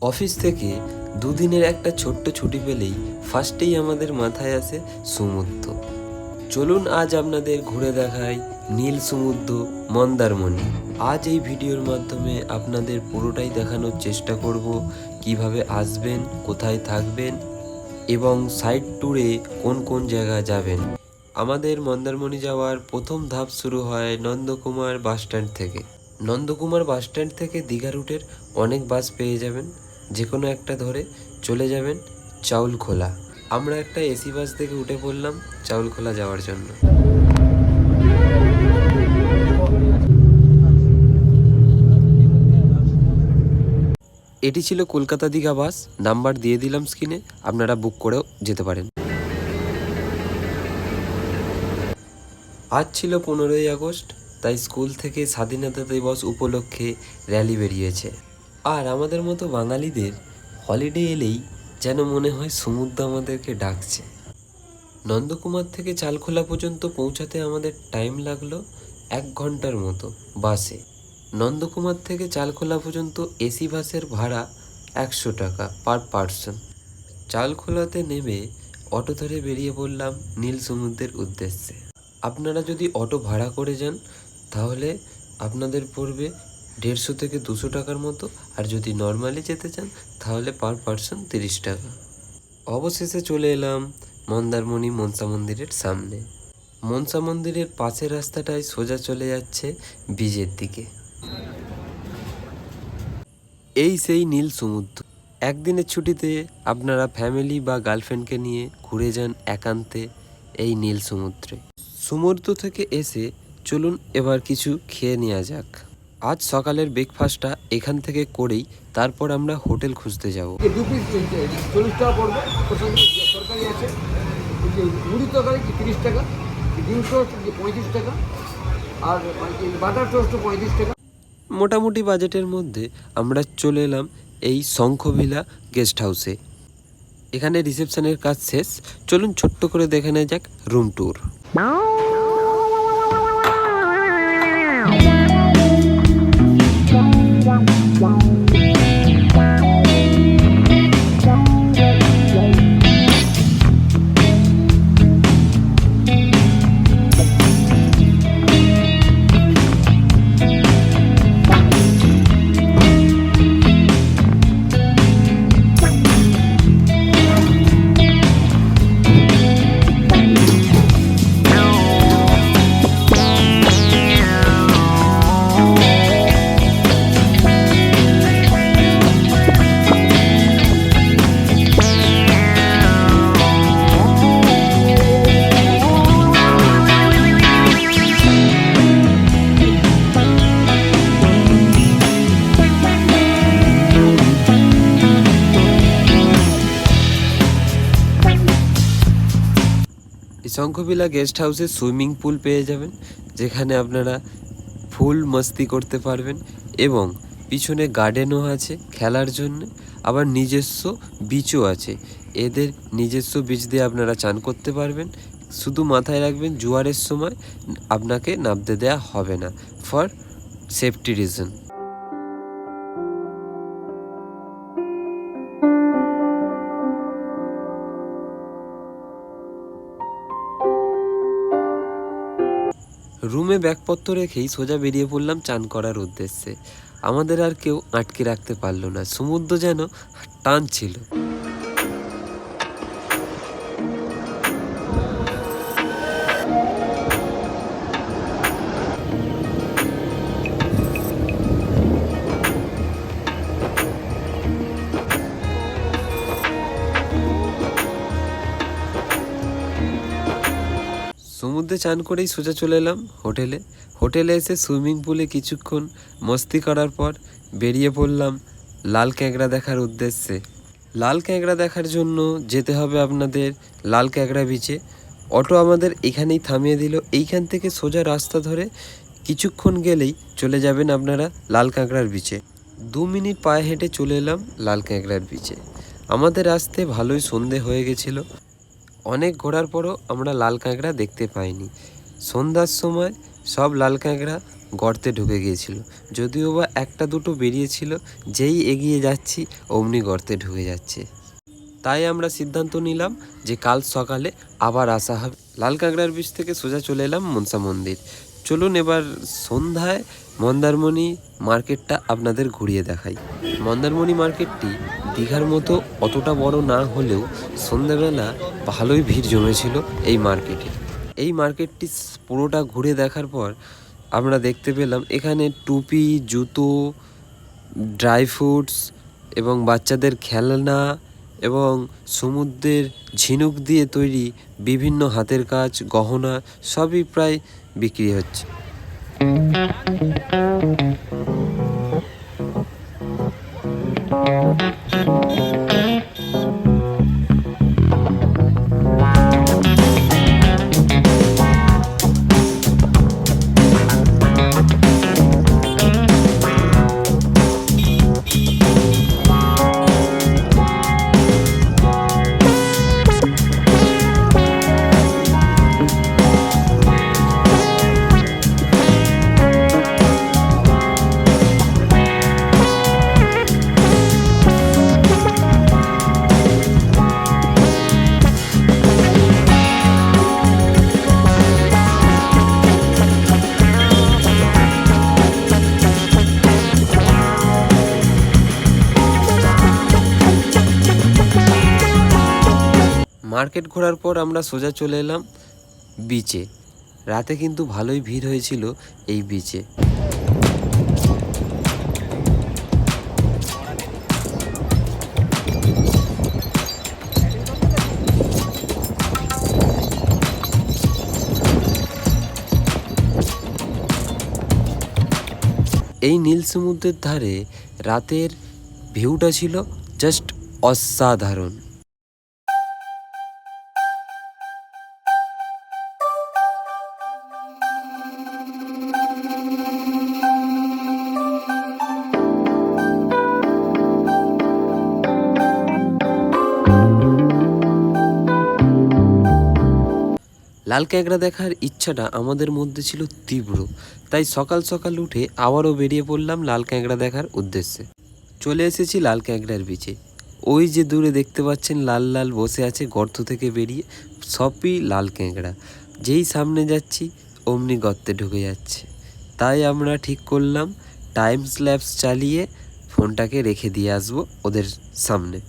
Office থেকে দুদিনের একটা ছোট্ট ছুটি পেলেই ফার্স্টেই আমাদের মাথায় আসে সমুদ্র। চলুন আজ আপনাদের ঘুরে দেখাই নীল সমুদ্র মন্দারমণি। আজ এই ভিডিওর মাধ্যমে আপনাদের পুরোটাই দেখানোর চেষ্টা করব, কিভাবে আসবেন, কোথায় থাকবেন এবং সাইড ট্যুরে কোন কোন জায়গা যাবেন। আমাদের মন্দারমণি যাওয়ার প্রথম ধাপ শুরু হয় নন্দকুমার বাসস্ট্যান্ড থেকে। নন্দকুমার বাসস্ট্যান্ড থেকে দীঘা রুটের অনেক বাস পেয়ে যাবেন, যে কোনো একটা ধরে চলে যাবেন চাউলখোলা। আমরা একটা এসি বাস থেকে উঠে পড়লাম চাউলখোলা যাওয়ার জন্য। এটি ছিল কলকাতা দীঘা বাস, নাম্বার দিয়ে দিলাম স্ক্রিনে, আপনারা বুক করেও যেতে পারেন। আজ ছিল 15ই আগস্ট, তাই স্কুল থেকে স্বাধীনতা দিবস উপলক্ষে র্যালি বেরিয়েছে। আর আমাদের মতো বাঙালিদের হলিডে এলেই যেন মনে হয় সমুদ্র আমাদেরকে ডাকছে। নন্দকুমার থেকে চালখোলা পর্যন্ত পৌঁছাতে আমাদের টাইম লাগলো 1 ঘন্টার মতো বাসে। নন্দকুমার থেকে চালখোলা পর্যন্ত এসি বাসের ভাড়া 100 টাকা পার পারসন। চালখোলাতে নেমে অটো ধরে বেরিয়ে পড়লাম নীল সমুদ্রের উদ্দেশ্যে। আপনারা যদি অটো ভাড়া করে যান তাহলে আপনাদের পড়বে 150 থেকে 200 টাকার মতো, আর যদি নর্মালি যেতে চান তাহলে পার পারসন 30 টাকা। অবশেষে চলে এলাম মন্দারমণি মনসা মন্দিরের সামনে। মনসা মন্দিরের পাশের রাস্তাটায় সোজা চলে যাচ্ছে বীজের দিকে। এই সেই নীল সমুদ্র। একদিনের ছুটিতে আপনারা ফ্যামিলি বা গার্লফ্রেন্ডকে নিয়ে ঘুরে যান একান্তে এই নীল সমুদ্রে। সমুদ্র থেকে এসে চলুন এবার কিছু খেয়ে নেওয়া যাক। আজ সকালের ব্রেকফাস্টটা এখান থেকে করেই তারপর আমরা হোটেল খুঁজতে যাব। 2 পিস 40 টাকা পড়বে, ওর সঙ্গে তরকারি আছে, মুড়ি তরকারি 30 টাকা, ডিম টোস্ট 35 টাকা, আর বাটার টোস্ট 35 টাকা। মোটামুটি বাজেটের মধ্যে আমরা চলে এলাম এই শঙ্খভিলা গেস্ট হাউসে। এখানে রিসেপশনের কাজ শেষ, চলুন ছোট্ট করে দেখে নেওয়া যাক রুম ট্যুর। শঙ্খভিলা গেস্ট হাউসে সুইমিং পুল পেয়ে যাবেন, যেখানে আপনারা ফুল মস্তি করতে পারবেন এবং পিছনে গার্ডেনও আছে খেলার জন্য, আবার নিজস্ব বিচও আছে। এদের নিজস্ব বিচ দিয়ে আপনারা চান করতে পারবেন। শুধু মাথায় রাখবেন জোয়ারের সময় আপনাকে নামতে দেওয়া হবে না, ফর সেফটি রিজন। রুমে ব্যাগপত্র রেখেই সোজা বেরিয়ে পড়লাম চান করার উদ্দেশ্যে। আমাদের আর কেউ আটকে রাখতে পারলো না, সমুদ্র যেন টান ছিল। সমুদ্রে চান করেই সোজা চলে এলাম হোটেলে এসে সুইমিং পুলে কিছুক্ষণ মস্তি করার পর বেরিয়ে পড়লাম লাল ক্যাঁকড়া দেখার উদ্দেশ্যে। লাল ক্যাঁকড়া দেখার জন্য যেতে হবে আপনাদের লাল ক্যাঁকড়া বিচে। অটো আমাদের এখানেই থামিয়ে দিল। এইখান থেকে সোজা রাস্তা ধরে কিছুক্ষণ গেলেই চলে যাবেন আপনারা লাল কাঁকড়ার বিচে। 2 মিনিট পায়ে হেঁটে চলে এলাম লাল ক্যাঁকড়ার বিচে। আমাদের আসতে ভালোই সন্ধে হয়ে গেছিলো। অনেক ঘোরার পরও আমরা লাল কাঁকড়া দেখতে পাইনি। সন্ধ্যার সময় সব লাল কাঁকড়া গর্তে ঢুকে গিয়েছিল, যদিও বা একটা দুটো বেরিয়েছিল, যেই এগিয়ে যাচ্ছি অমনি গর্তে ঢুকে যাচ্ছে। তাই আমরা সিদ্ধান্ত নিলাম যে কাল সকালে আবার আসা হবে। লাল কাঁকড়ার বীজ থেকে সোজা চলে এলাম মনসা মন্দির। চলুন এবার সন্ধ্যায় মন্দারমণি মার্কেটটা আপনাদের ঘুরিয়ে দেখাই। মন্দারমণি মার্কেটটি দীঘার মতো অতটা বড় না হলেও সন্ধ্যাবেলা ভালোই ভিড় জমেছিল এই মার্কেটে। এই মার্কেটটি পুরোটা ঘুরে দেখার পর আমরা দেখতে পেলাম এখানে টুপি, জুতো, ড্রাই ফ্রুটস এবং বাচ্চাদের খেলনা এবং সমুদ্রের ঝিনুক দিয়ে তৈরি বিভিন্ন হাতের কাজ, গহনা সবই প্রায় বিক্রি হচ্ছে। মার্কেট ঘোরার পর আমরা সোজা চলে এলাম বিচে। রাতে কিন্তু ভালোই ভিড় হয়েছিল এই বিচে। এই নীল সমুদ্রের ধারে রাতের ভিউটা ছিল জাস্ট অসাধারণ। লাল কাঁকড়া দেখার ইচ্ছাটা আমাদের মধ্যে ছিল তীব্র, তাই সকাল সকাল উঠে আবারও বেরিয়ে পড়লাম লাল কাঁকড়া দেখার উদ্দেশ্যে। চলে এসেছি লাল কাঁকড়ার বিচে। ওই যে দূরে দেখতে পাচ্ছেন লাল লাল বসে আছে গর্ত থেকে বেরিয়ে, সবই লাল কাঁকড়া। যেই সামনে যাচ্ছি অমনি গর্তে ঢুকে যাচ্ছে। তাই আমরা ঠিক করলাম টাইম স্ল্যাপস চালিয়ে ফোনটাকে রেখে দিয়ে আসবো ওদের সামনে।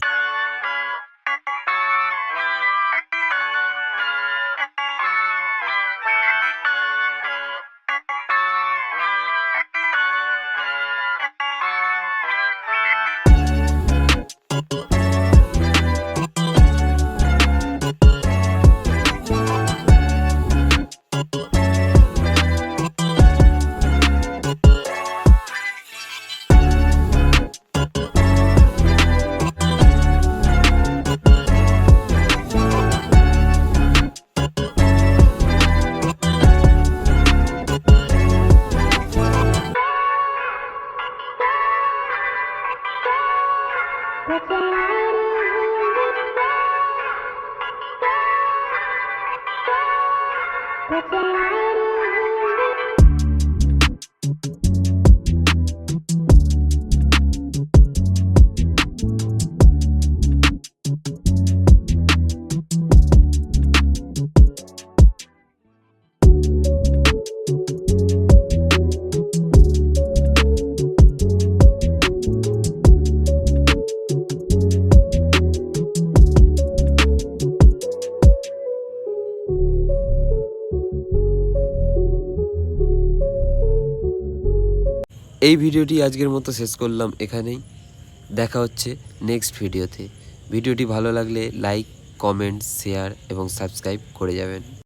এই ভিডিওটি আজকের মতো শেষ করলাম এখানেই। দেখা হচ্ছে নেক্সট ভিডিওতে। ভিডিওটি ভালো লাগলে লাইক, কমেন্ট, শেয়ার এবং সাবস্ক্রাইব করে যাবেন।